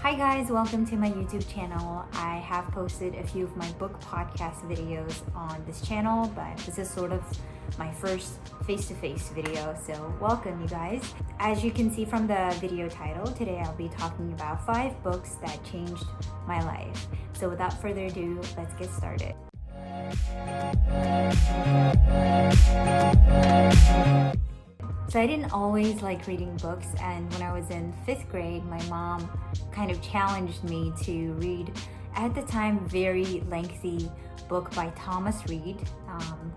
Hi guys, welcome to my YouTube channel. I have posted a few of my book podcast videos on this channel, but this is sort of my first face-to-face video, so welcome you guys. As you can see from the video title, today I'll be talking about 5 books that changed my life. So without further ado, let's get started. So I didn't always like reading books, and when I was in 5th grade, my mom kind of challenged me to read, at the time, very lengthy book by Thomas Reid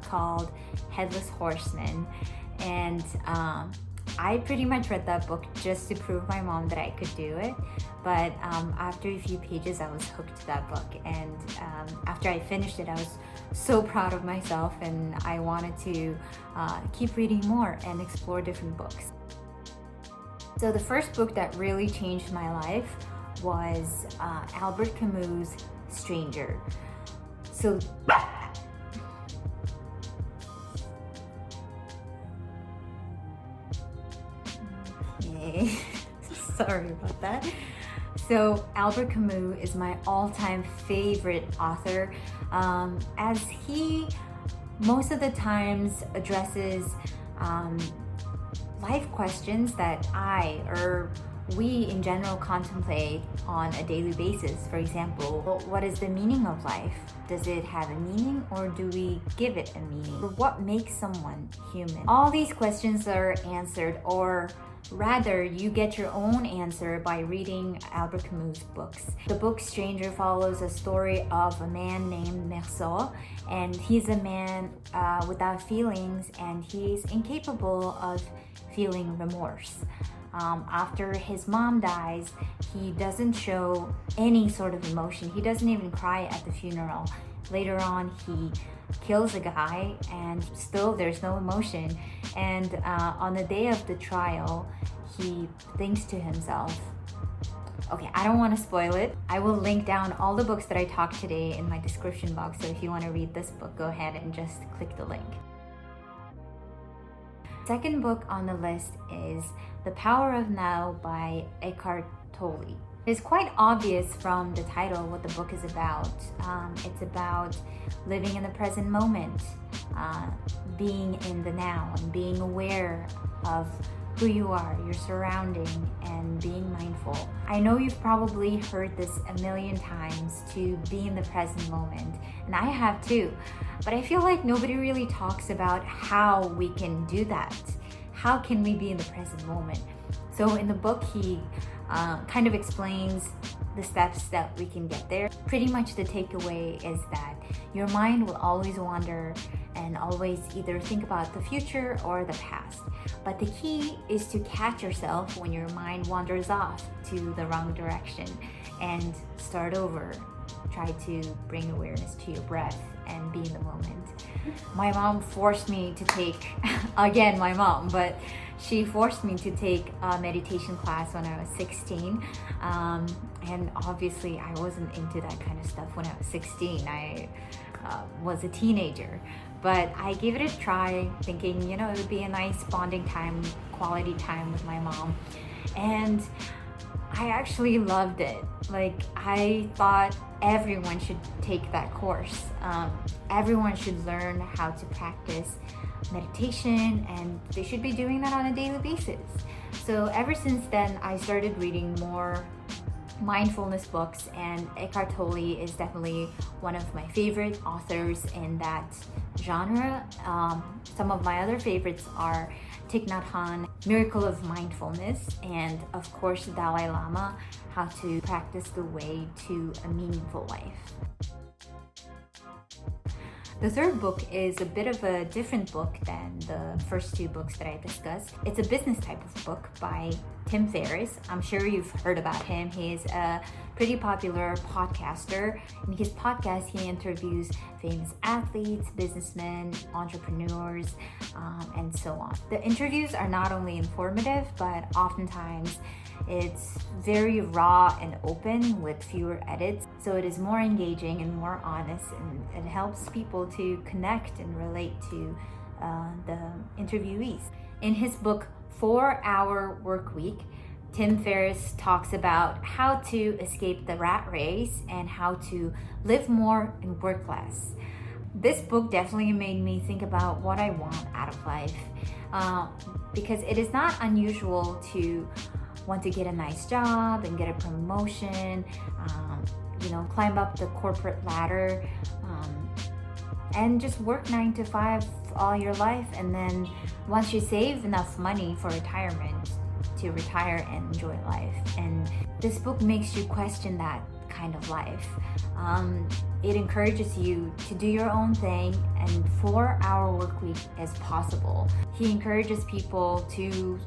called Headless Horseman. And I pretty much read that book just to prove my mom that I could do it. But after a few pages, I was hooked to that book. And after I finished it, I was so proud of myself, and I wanted to keep reading more and explore different books. So the first book that really changed my life was Albert Camus' Stranger. So sorry about that. So Albert Camus is my all-time favorite author, as he most of the times addresses life questions that we in general contemplate on a daily basis. For example, what is the meaning of life? Does it have a meaning, or do we give it a meaning? Or what makes someone human? All these questions are answered, or rather, you get your own answer by reading Albert Camus' books. The book Stranger follows a story of a man named Maurice, and he's a man without feelings, and he's incapable of feeling remorse. After his mom dies, he doesn't show any sort of emotion. He doesn't even cry at the funeral. Later on, he kills a guy, and still there's no emotion. And on the day of the trial, he thinks to himself, okay, I don't want to spoil it. I will link down all the books that I talked today in my description box, so if you want to read this book, go ahead and just click the link. Second book on the list is The Power of Now by Eckhart Tolle. It's quite obvious from the title what the book is about. It's about living in the present moment, being in the now, and being aware of who you are, your surrounding, and being mindful. I know you've probably heard this a million times, to be in the present moment, and I have too. But I feel like nobody really talks about how we can do that. How can we be in the present moment? So in the book, he kind of explains the steps that we can get there. Pretty much the takeaway is that your mind will always wander and always either think about the future or the past. But the key is to catch yourself when your mind wanders off to the wrong direction and start over. Try to bring awareness to your breath and be in the moment. My mom forced me to take, again my mom, but she forced me to take a meditation class when I was 16. And obviously I wasn't into that kind of stuff when I was 16. I was a teenager. But I gave it a try, thinking, it would be a nice bonding time, quality time with my mom. And I actually loved it. I thought everyone should take that course. Everyone should learn how to practice meditation, and they should be doing that on a daily basis. So ever since then, I started reading more mindfulness books, and Eckhart Tolle is definitely one of my favorite authors in that genre. Some of my other favorites are Thich Nhat Hanh, Miracle of Mindfulness, and of course Dalai Lama, How to Practice the Way to a Meaningful Life. The third book is a bit of a different book than the first 2 books that I discussed. It's a business type of book by Tim Ferriss. I'm sure you've heard about him. He is a pretty popular podcaster. In his podcast, he interviews famous athletes, businessmen, entrepreneurs, and so on. The interviews are not only informative, but oftentimes it's very raw and open with fewer edits. So it is more engaging and more honest, and it helps people to connect and relate to the interviewees. In his book 4 Hour Work Week, Tim Ferriss talks about how to escape the rat race and how to live more and work less. This book definitely made me think about what I want out of life, because it is not unusual to want to get a nice job and get a promotion, climb up the corporate ladder, and just work 9 to 5 all your life. And then once you save enough money for retirement, to retire and enjoy life. And this book makes you question that kind of life. It encourages you to do your own thing and 4-hour work week as possible. He encourages people to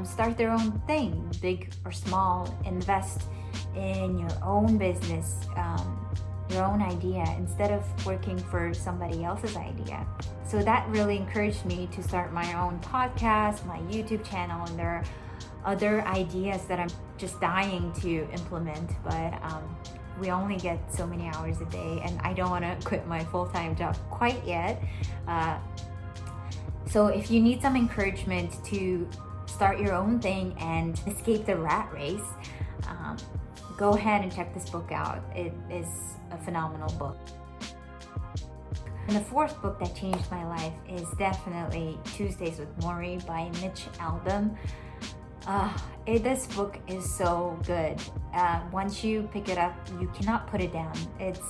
start their own thing, big or small, invest in your own business, your own idea, instead of working for somebody else's idea. So that really encouraged me to start my own podcast, my YouTube channel, and there are other ideas that I'm just dying to implement, but we only get so many hours a day, and I don't want to quit my full-time job quite yet. So if you need some encouragement to start your own thing and escape the rat race, go ahead and check this book out. It is a phenomenal book. And the fourth book that changed my life is definitely Tuesdays with Maurice by Mitch Albom. This book is so good. Once you pick it up, you cannot put it down. It's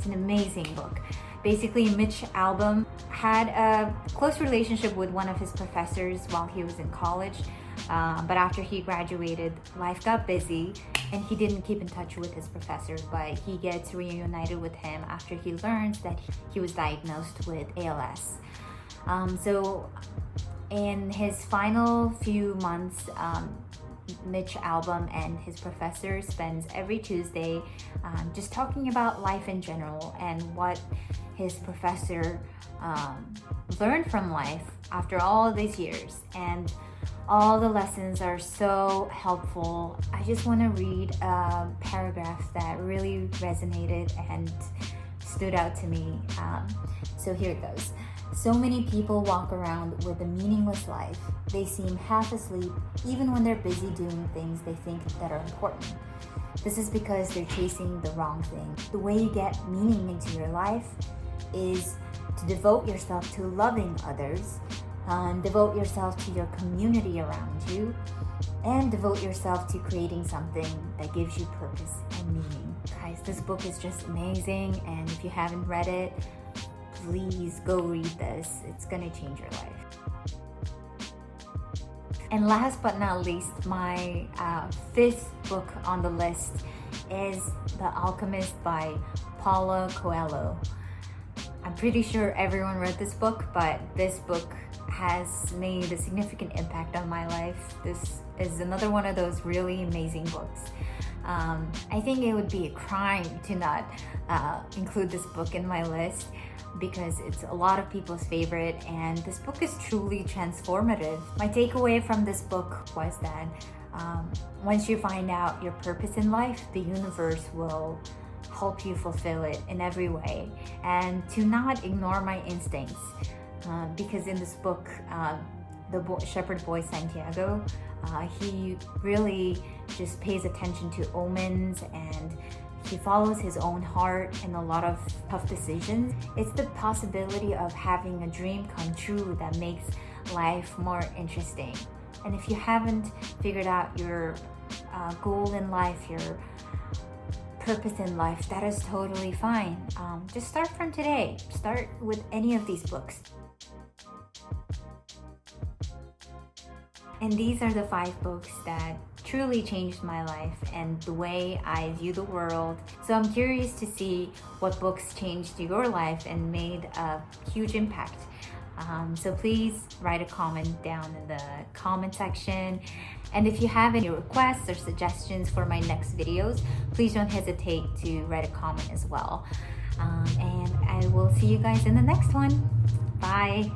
an amazing book. Basically, Mitch Albom had a close relationship with one of his professors while he was in college, but after he graduated, life got busy and he didn't keep in touch with his professor, but he gets reunited with him after he learns that he was diagnosed with ALS. So in his final few months, Mitch Albom and his professor spends every Tuesday just talking about life in general and what his professor learned from life after all these years. And all the lessons are so helpful. I just want to read a paragraph that really resonated and stood out to me. So here it goes. So many people walk around with a meaningless life. They seem half asleep even when they're busy doing things they think that are important. This is because they're chasing the wrong thing. The way you get meaning into your life is to devote yourself to loving others, devote yourself to your community around you, and devote yourself to creating something that gives you purpose and meaning. Guys, this book is just amazing, and if you haven't read it, please go read this. It's gonna change your life. And last but not least, my fifth book on the list is The Alchemist by Paulo Coelho. I'm pretty sure everyone read this book, but this book has made a significant impact on my life. This is another one of those really amazing books. I think it would be a crime to not include this book in my list, because it's a lot of people's favorite, and this book is truly transformative. My takeaway from this book was that once you find out your purpose in life, the universe will help you fulfill it in every way, and to not ignore my instincts, because in this book, the shepherd boy Santiago, he really just pays attention to omens, and he follows his own heart in a lot of tough decisions. It's the possibility of having a dream come true that makes life more interesting. And if you haven't figured out your goal in life, your purpose in life, that is totally fine. Just start from today. Start with any of these books. And these are the 5 books that truly changed my life and the way I view the world. So I'm curious to see what books changed your life and made a huge impact. So please write a comment down in the comment section. And if you have any requests or suggestions for my next videos, please don't hesitate to write a comment as well. And I will see you guys in the next one. Bye.